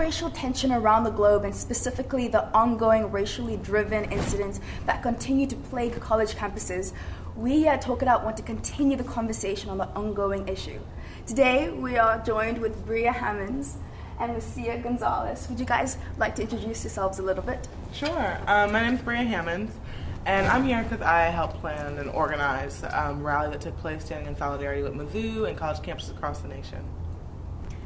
racial tension around the globe, and specifically the ongoing racially driven incidents that continue to plague college campuses, we at Talk It Out want to continue the conversation on the ongoing issue. Today, we are joined with Bria Hammonds and Lucia Gonzalez. Would you guys like to introduce yourselves a little bit? Sure. My name is Bria Hammonds, and I'm here because I helped plan and organize a rally that took place standing in solidarity with Mizzou and college campuses across the nation.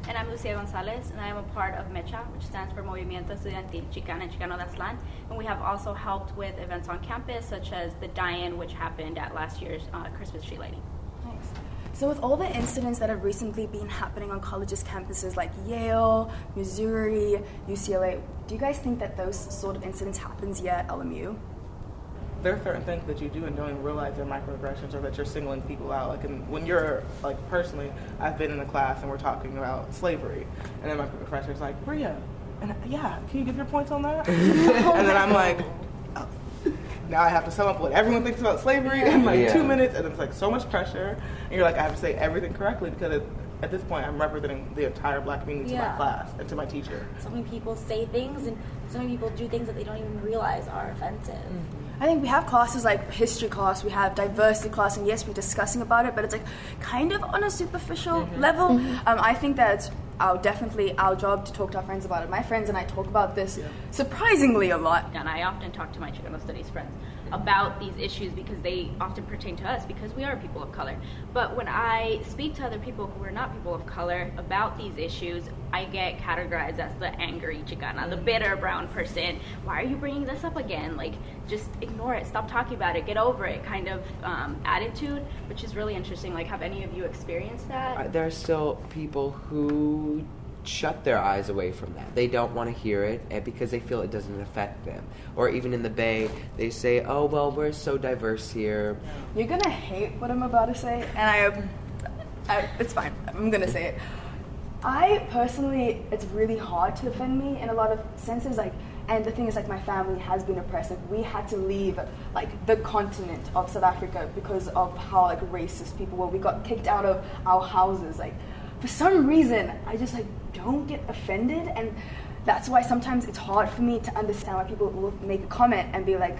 And I'm Lucia Gonzalez, and I am a part of MECHA, which stands for Movimiento Estudiantil Chicano and Chicano das LAN. And we have also helped with events on campus, such as the die-in, which happened at last year's Christmas tree lighting. Nice. So with all the incidents that have recently been happening on colleges' campuses like Yale, Missouri, UCLA, do you guys think that those sort of incidents happens yet at LMU? There are certain things that you do and don't even realize they're microaggressions or that you're singling people out. Like, when you're, personally, I've been in a class and we're talking about slavery, and then my professor's like, Bria, and yeah, can you give your points on that? And then I'm like, oh. Now I have to sum up what everyone thinks about slavery in 2 minutes, and it's so much pressure, and you're like, I have to say everything correctly because at this point I'm representing the entire black community to my class and to my teacher. So many people say things and so many people do things that they don't even realize are offensive. Mm-hmm. I think we have classes like history class, we have diversity class, and yes, we're discussing about it, but it's kind of on a superficial level. I think that it's our job to talk to our friends about it. My friends and I talk about this surprisingly a lot. And I often talk to my Chicano Studies friends about these issues because they often pertain to us because we are people of color. But when I speak to other people who are not people of color about these issues, I get categorized as the angry Chicana, the bitter brown person. Why are you bringing this up again? Just ignore it, stop talking about it, get over it kind of attitude, which is really interesting. Have any of you experienced that? There are still people who shut their eyes away from that. They don't want to hear it because they feel it doesn't affect them. Or even in the Bay, they say, oh, well, we're so diverse here. You're going to hate what I'm about to say, and it's fine. I'm going to say it. I personally, it's really hard to defend me in a lot of senses, and the thing is, my family has been oppressed. We had to leave, the continent of South Africa because of how, racist people were. We got kicked out of our houses. For some reason, I just, don't get offended, and that's why sometimes it's hard for me to understand why people will make a comment and be like,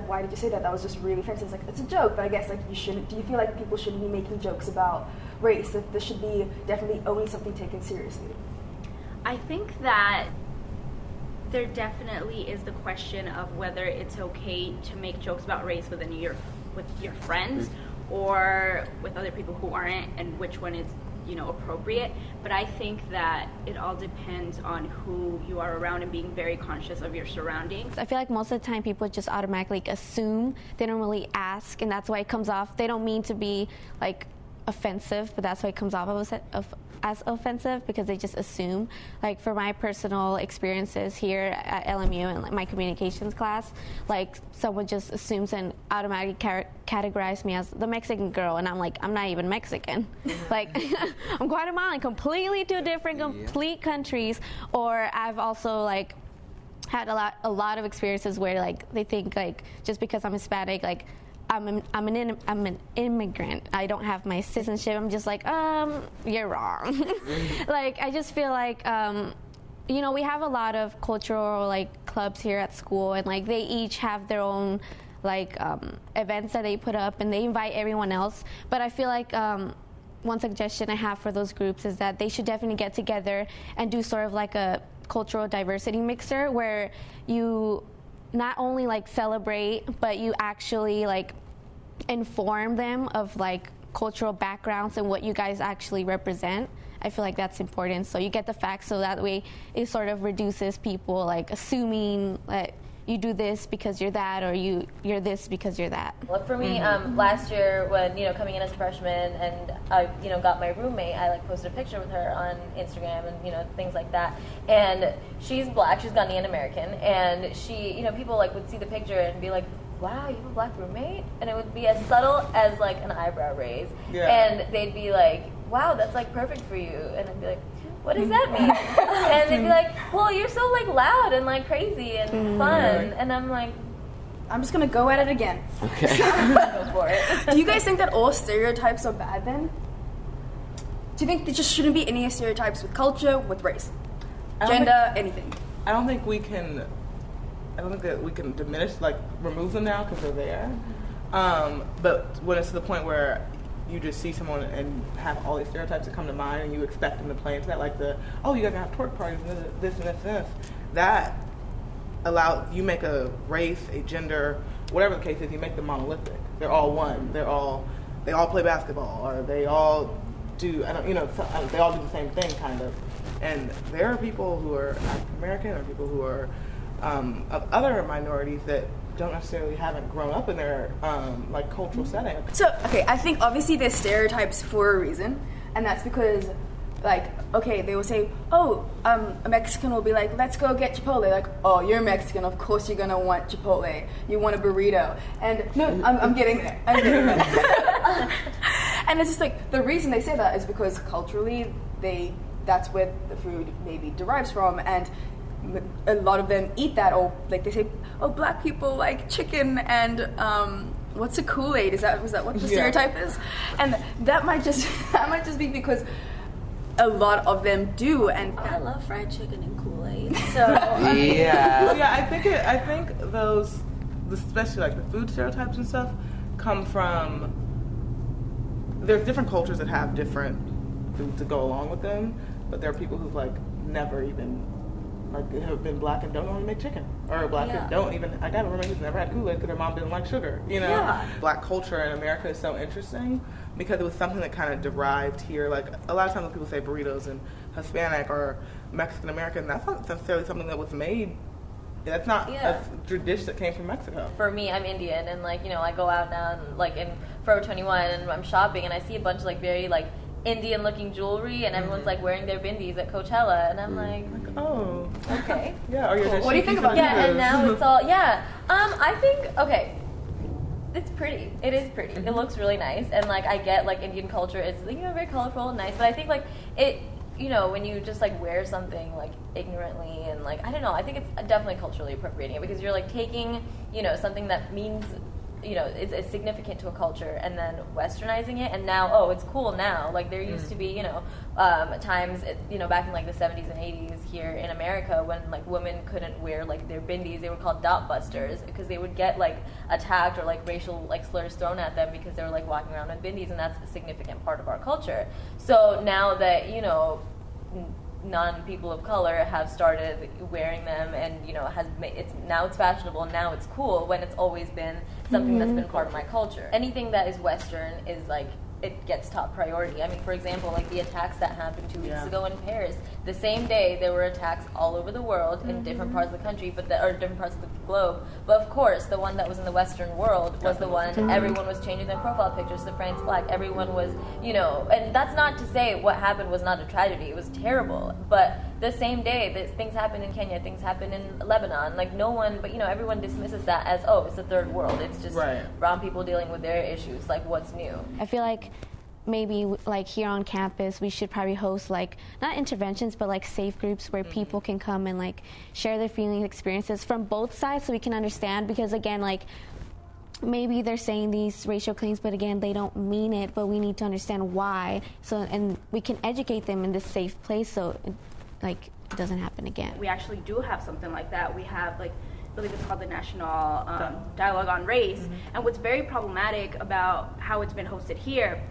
why did you say that? That was just really offensive. It's a joke, but I guess, you shouldn't. Do you feel like people shouldn't be making jokes about race? That this should be definitely only something taken seriously? I think that there definitely is the question of whether it's okay to make jokes about race with your friends or with other people who aren't, and which one is appropriate. But I think that it all depends on who you are around and being very conscious of your surroundings. I feel like most of the time people just automatically assume. They don't really ask, and that's why it comes off. They don't mean to be offensive, but that's why it comes off as offensive because they just assume. For my personal experiences here at LMU and my communications class, someone just assumes and automatically categorize me as the Mexican girl, and I'm I'm not even Mexican. I'm Guatemalan, completely two different complete countries. Or I've also had a lot of experiences where they think just because I'm Hispanic, I'm an immigrant. I don't have my citizenship. I'm just you're wrong. I just feel we have a lot of cultural clubs here at school, and they each have their own events that they put up, and they invite everyone else. But I feel one suggestion I have for those groups is that they should definitely get together and do sort of a cultural diversity mixer where you not only celebrate, but you actually inform them of cultural backgrounds and what you guys actually represent. I feel that's important. So you get the facts, so that way it sort of reduces people assuming that you do this because you're that, or you're this because you're that. Well, for me, last year when coming in as a freshman and I got my roommate, I posted a picture with her on Instagram and things like that. And she's black, she's Ghanaian American, and she people would see the picture and be like, wow, you have a black roommate? And it would be as subtle as an eyebrow raise. Yeah. And they'd be like, wow, that's perfect for you. And I'd be like, what does that mean? And they'd be like, well, you're so loud and crazy and fun. And I'm like, I'm just gonna go at it again. Okay. go for it. Do you guys think that all stereotypes are bad then? Do you think there just shouldn't be any stereotypes with culture, with race, gender, anything? I don't think that we can diminish, like, remove them now because they're there. But when it's to the point where you just see someone and have all these stereotypes that come to mind and you expect them to play into that, like you guys have twerk parties and this and this, that you make a race, a gender, whatever the case is, you make them monolithic. They're all one. They all play basketball, or they all do, they all do the same thing, kind of. And there are people who are African American, or people who are of other minorities that haven't grown up in their like cultural setting. So, okay, I think obviously there's stereotypes for a reason, and that's because, like, okay, they will say, oh, a Mexican will be like, let's go get Chipotle. Like, oh, you're Mexican, of course you're gonna want Chipotle. You want a burrito. And no, I'm getting there. And it's just like, the reason they say that is because culturally that's where the food maybe derives from, and a lot of them eat that, or like they say, oh, black people like chicken and what's a Kool-Aid? Was that what the stereotype is? And that might just be because a lot of them do. And I love fried chicken and Kool-Aid. So I think those, especially like the food stereotypes and stuff, come from, there's different cultures that have different foods to go along with them, but there are people who've like never even have been black and don't know how to make chicken, or black and don't even, I got a roommate who's never had Kool-Aid because their mom didn't like sugar, Black culture in America is so interesting because it was something that kind of derived here. Like, a lot of times when people say burritos and Hispanic or Mexican American, that's not necessarily something that was made. That's not a dish that came from Mexico. For me, I'm Indian, and like, I go out now and like in Forever 21 and I'm shopping and I see a bunch of like very like Indian looking jewelry, and everyone's like wearing their bindis at Coachella, and I'm like, oh, okay. Or you're what do you think about that? Yeah, and now it's all, I think, okay, it's pretty. It is pretty. It looks really nice, and like I get like Indian culture is, very colorful and nice, but I think like it, when you just like wear something like ignorantly and like, I don't know, I think it's definitely culturally appropriating it, because you're like taking, something that means, it's significant to a culture, and then westernizing it, and now, it's cool now. Like, there used to be, times, back in like the 70s and 80s here in America, when like women couldn't wear like their bindis. They were called dot busters because they would get like attacked or like racial like slurs thrown at them because they were like walking around with bindis, and that's a significant part of our culture. So now that, non-people of color have started wearing them, and it's fashionable, and now it's cool, when it's always been something that's been part of my culture. Anything that is Western is like, it gets top priority. I mean, for example, like the attacks that happened 2 weeks ago in Paris, the same day there were attacks all over the world in different parts of the country, or different parts of the globe. But of course, the one that was in the Western world was the one everyone was changing their profile pictures to France flag. Everyone was, and that's not to say what happened was not a tragedy. It was terrible. But the same day, things happened in Kenya, things happened in Lebanon. Like, no one, but everyone dismisses that as, it's the third world. It's just brown people dealing with their issues. Like, what's new? I feel like maybe like here on campus we should probably host like not interventions but like safe groups where people can come and like share their feelings, experiences from both sides, so we can understand, because again, like, maybe they're saying these racial claims, but again, they don't mean it, but we need to understand why, and we can educate them in this safe place so it doesn't happen again. We actually do have something like that. We have I believe it's called the National Dialogue on Race, and what's very problematic about how it's been hosted here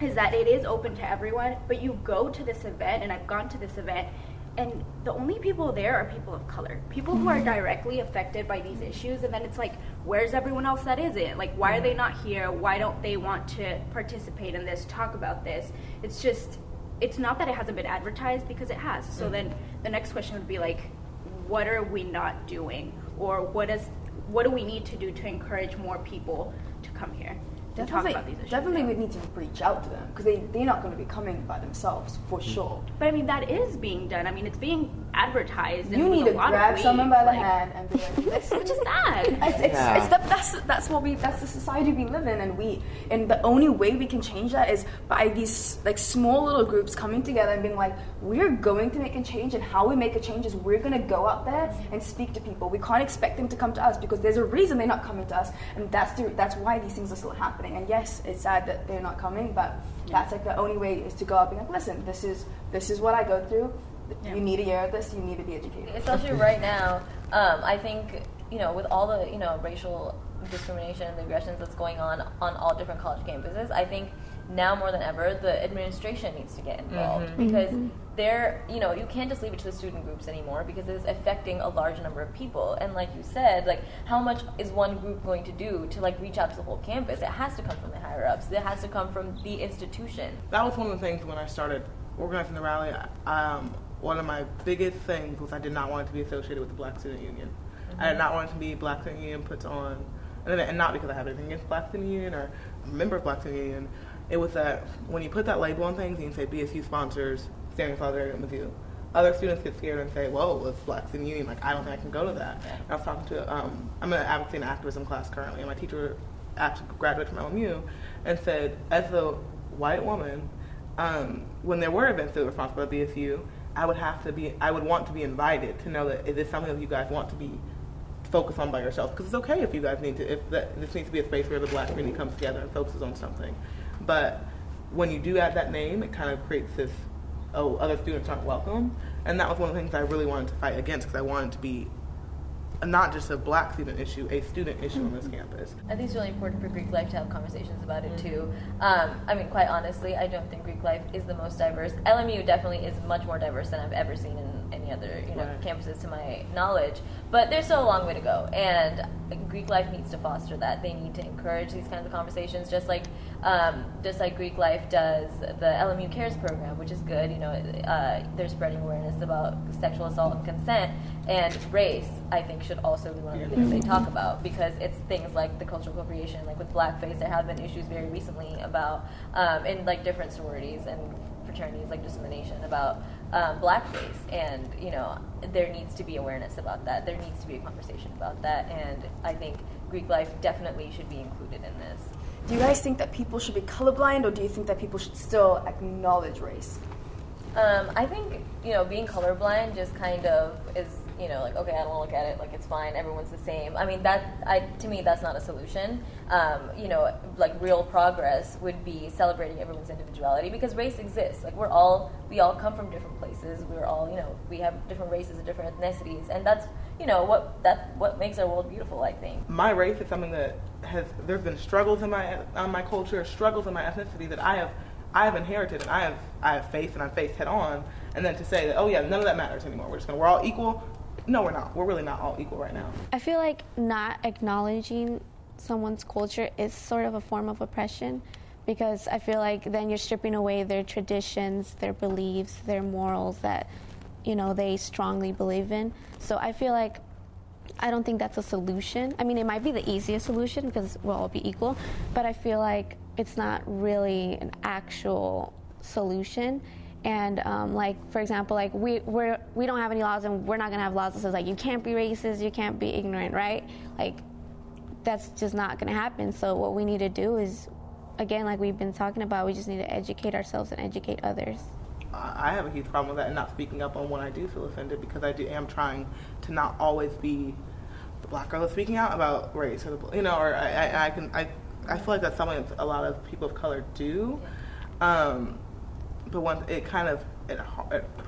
is that it is open to everyone, but you go to this event, and I've gone to this event, and the only people there are people of color, people who are directly affected by these issues, and then it's like, where's everyone else that isn't? Like, why are they not here? Why don't they want to participate in this, talk about this? It's just, it's not that it hasn't been advertised, because it has. So then the next question would be like, what are we not doing? Or what do we need to do to encourage more people to come here? Talk about these issues. Definitely we need to reach out to them, because they're not going to be coming by themselves, for sure. But I mean, that is being done. I mean, it's being advertised. You need to grab someone by the hand and be like, listen. Which is sad. That's the society we live in, and the only way we can change that is by these like small little groups coming together and being like, we're going to make a change, and how we make a change is we're going to go out there and speak to people. We can't expect them to come to us, because there's a reason they're not coming to us, and that's why these things are still happening. happening. And yes, it's sad that they're not coming, but that's like the only way is to go up and like, listen, this is what I go through. You need a year of this. You need to be educated. Especially right now, I think, with all the, racial discrimination and the aggressions that's going on all different college campuses, I think now more than ever, the administration needs to get involved because they're, you can't just leave it to the student groups anymore because it's affecting a large number of people. And like you said, like, how much is one group going to do to, like, reach out to the whole campus? It has to come from the higher ups. It has to come from the institution. That was one of the things when I started organizing the rally. One of my biggest things was I did not want it to be associated with the Black Student Union. I did not want it to be Black Student Union puts on, and not because I have anything against Black Student Union or a member of Black Student Union. It was that when you put that label on things and you say BSU sponsors Standing Solidarity with you, other students get scared and say, "Whoa, it's Black Student Union. Like, I don't think I can go to that." And I was talking to I'm in an advocacy and activism class currently, and my teacher actually graduated from LMU and said, as a white woman, when there were events that were sponsored by BSU, I would want to be invited to know that is this something that you guys want to be focused on by yourself? Because it's okay if you guys this needs to be a space where the Black community comes together and focuses on something. But when you do add that name, it kind of creates this, other students aren't welcome. And that was one of the things I really wanted to fight against because I wanted to be not just a Black student issue, a student issue on this campus. I think it's really important for Greek life to have conversations about it too. Quite honestly, I don't think Greek life is the most diverse. LMU definitely is much more diverse than I've ever seen in any other campuses to my knowledge. But there's still a long way to go, and Greek life needs to foster that. They need to encourage these kinds of conversations, just like Greek life does the LMU Cares program, which is good. They're spreading awareness about sexual assault and consent, and race, I think, should also be one of the things they talk about, because it's things like the cultural appropriation, like with blackface. There have been issues very recently about in like different sororities and fraternities, like discrimination about blackface, and there needs to be awareness about that. There needs to be a conversation about that, and I think Greek life definitely should be included in this. Do you guys think that people should be colorblind, or do you think that people should still acknowledge race? I think, being colorblind just kind of is, like, okay, I don't want to look at it, like, it's fine, everyone's the same. I mean, to me, that's not a solution. Like, real progress would be celebrating everyone's individuality, because race exists. Like, we all come from different places. We're all, we have different races and different ethnicities, and that's, what makes our world beautiful, I think. My race is something that there's been struggles in my culture, struggles in my ethnicity that I have inherited, and I have faced, and I've faced head on. And then to say that, oh yeah, none of that matters anymore. We're all equal. No, we're not. We're really not all equal right now. I feel like not acknowledging someone's culture is sort of a form of oppression, because I feel like then you're stripping away their traditions, their beliefs, their morals that, they strongly believe in. So I feel like I don't think that's a solution. I mean, it might be the easiest solution because we'll all be equal, but I feel like it's not really an actual solution. And for example, like we don't have any laws, and we're not gonna have laws that says like you can't be racist, you can't be ignorant, right? Like that's just not gonna happen. So what we need to do is, again, like we've been talking about, we just need to educate ourselves and educate others. I have a huge problem with that and not speaking up on when I do feel offended, because I am trying to not always be the Black girl that's speaking out about race, or I feel like that's something that a lot of people of color do. But once it kind of it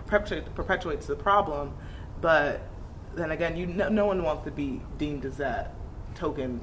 perpetuates the problem, but then again, no one wants to be deemed as that token,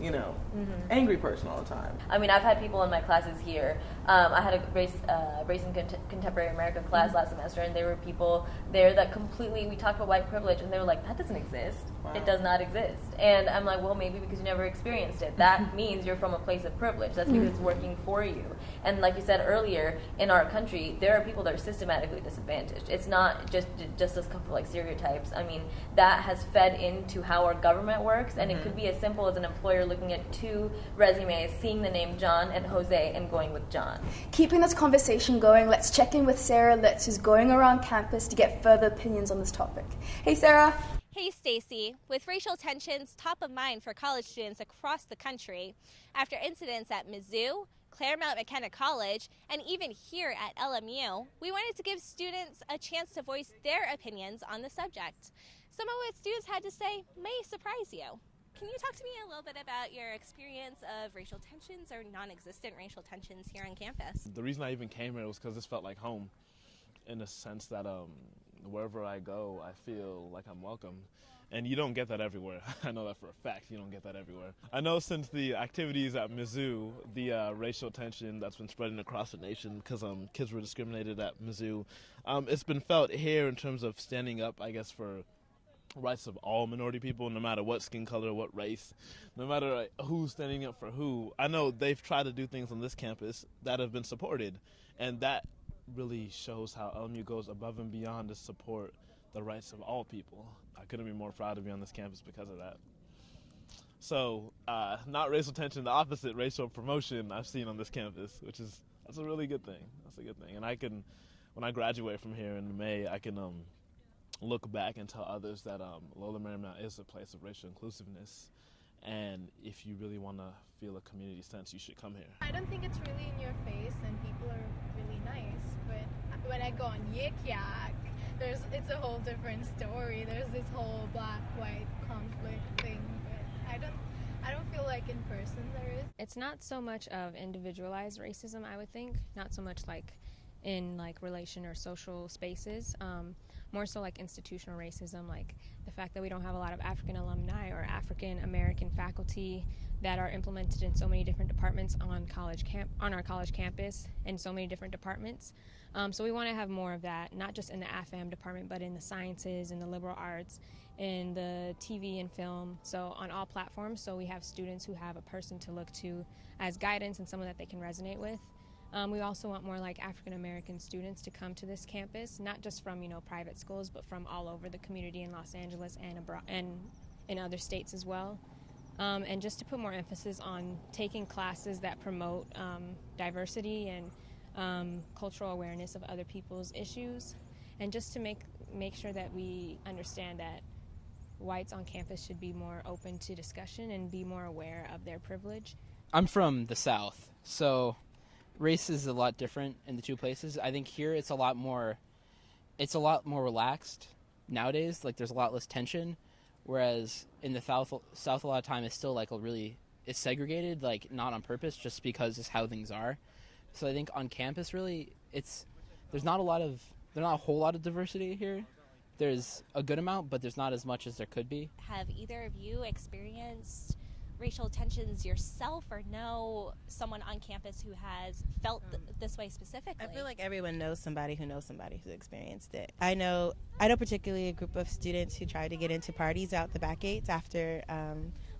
angry person all the time. I mean, I've had people in my classes here. I had a race and contemporary America class last semester, and there were people there that we talked about white privilege, and they were like, that doesn't exist. Wow. It does not exist. And I'm like, well, maybe because you never experienced it. That means you're from a place of privilege. That's because it's working for you. And like you said earlier, in our country, there are people that are systematically disadvantaged. It's not just this couple like stereotypes. I mean, that has fed into how our government works, and it could be as simple as an employer looking at 2 resumes, seeing the name John and Jose, and going with John. Keeping this conversation going, let's check in with Sarah Litz, who's going around campus to get further opinions on this topic. Hey, Sarah. Hey, Stacy. With racial tensions top of mind for college students across the country, after incidents at Mizzou, Claremont McKenna College, and even here at LMU, we wanted to give students a chance to voice their opinions on the subject. Some of what students had to say may surprise you. Can you talk to me a little bit about your experience of racial tensions or non-existent racial tensions here on campus? The reason I even came here was because this felt like home, in the sense that wherever I go, I feel like I'm welcome. And you don't get that everywhere. I know that for a fact. You don't get that everywhere. I know since the activities at Mizzou, the racial tension that's been spreading across the nation because kids were discriminated at Mizzou, it's been felt here in terms of standing up, I guess, for rights of all minority people, no matter what skin color, what race, no matter who's standing up for who. I know they've tried to do things on this campus that have been supported, and that really shows how LMU goes above and beyond to support the rights of all people. I couldn't be more proud to be on this campus because of that. So, not racial tension, the opposite, racial promotion I've seen on this campus, that's a really good thing. That's a good thing. And when I graduate from here in May, I can look back and tell others that Loyolan Marymount is a place of racial inclusiveness. And if you really want to feel a community sense, you should come here. I don't think it's really in your face, and people are really nice. But when I go on Yik Yak, it's a whole different story. There's this whole black-white conflict thing. But I don't feel like in person there is. It's not so much of individualized racism, I would think. Not so much like in like relation or social spaces. More so like institutional racism, like the fact that we don't have a lot of African alumni or African American faculty that are implemented in so many different departments on our college campus in so many different departments. So we want to have more of that, not just in the AFAM department, but in the sciences, in the liberal arts, in the TV and film, so on all platforms. So we have students who have a person to look to as guidance and someone that they can resonate with. We also want more like African American students to come to this campus, not just from private schools, but from all over the community in Los Angeles and abroad and in other states as well. And just to put more emphasis on taking classes that promote diversity and cultural awareness of other people's issues, and just to make sure that we understand that whites on campus should be more open to discussion and be more aware of their privilege. I'm from the South, so race is a lot different in the two places. I think here it's a lot more relaxed nowadays. Like there's a lot less tension, whereas in the South a lot of time it's still it's segregated, like not on purpose, just because it's how things are. So I think on campus really there's not a whole lot of diversity here. There's a good amount, but there's not as much as there could be. Have either of you experienced racial tensions yourself, or know someone on campus who has felt this way specifically? I feel like everyone knows somebody who knows somebody who's experienced it. I know particularly a group of students who tried to get into parties out the back gates after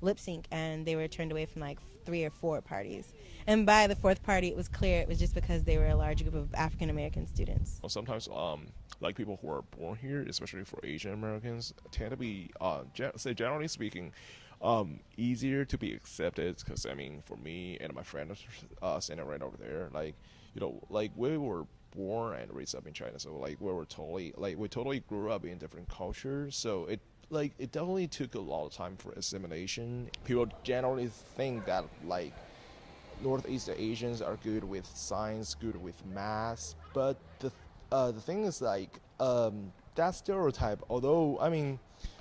lip sync, and they were turned away from like 3 or 4 parties. And by the 4th party, it was clear it was just because they were a large group of African American students. Sometimes, like people who are born here, especially for Asian Americans, tend to be, generally speaking, easier to be accepted, because for me and my friend standing right over there, we were born and raised up in China, so we totally grew up in different cultures, so it definitely took a lot of time for assimilation. People generally think that Northeast Asians are good with science, good with math, but the thing is that stereotype, although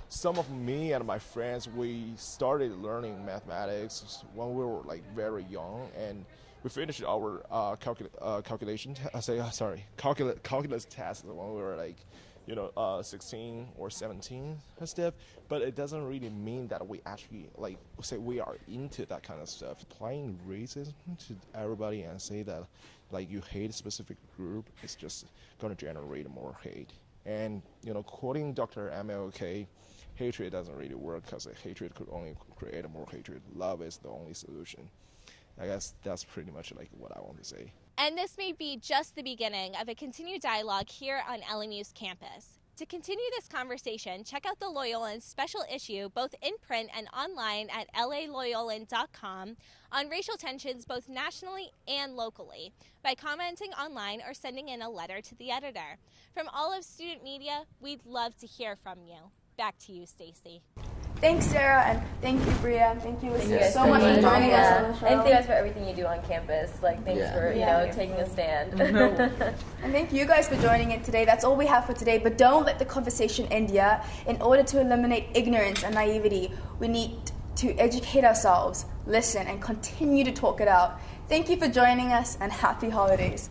some of me and my friends, we started learning mathematics when we were very young, and we finished our calculus test when we were 16 or 17 and stuff. But it doesn't really mean that we actually say we are into that kind of stuff. Applying racism to everybody and say that you hate a specific group is just going to generate more hate. And quoting Dr. MLK, hatred doesn't really work, because hatred could only create more hatred. Love is the only solution. I guess that's pretty much what I want to say. And this may be just the beginning of a continued dialogue here on LMU's campus. To continue this conversation, check out the Loyolan special issue, both in print and online, at laloyolan.com on racial tensions both nationally and locally by commenting online or sending in a letter to the editor. From all of student media, we'd love to hear from you. Back to you, Stacy. Thanks, Sarah, and thank you, Bria. Thank you so much for joining us on the show. And thank you guys for everything you do on campus. Thanks for taking a stand. And thank you guys for joining in today. That's all we have for today. But don't let the conversation end yet. In order to eliminate ignorance and naivety, we need to educate ourselves, listen, and continue to talk it out. Thank you for joining us, and happy holidays.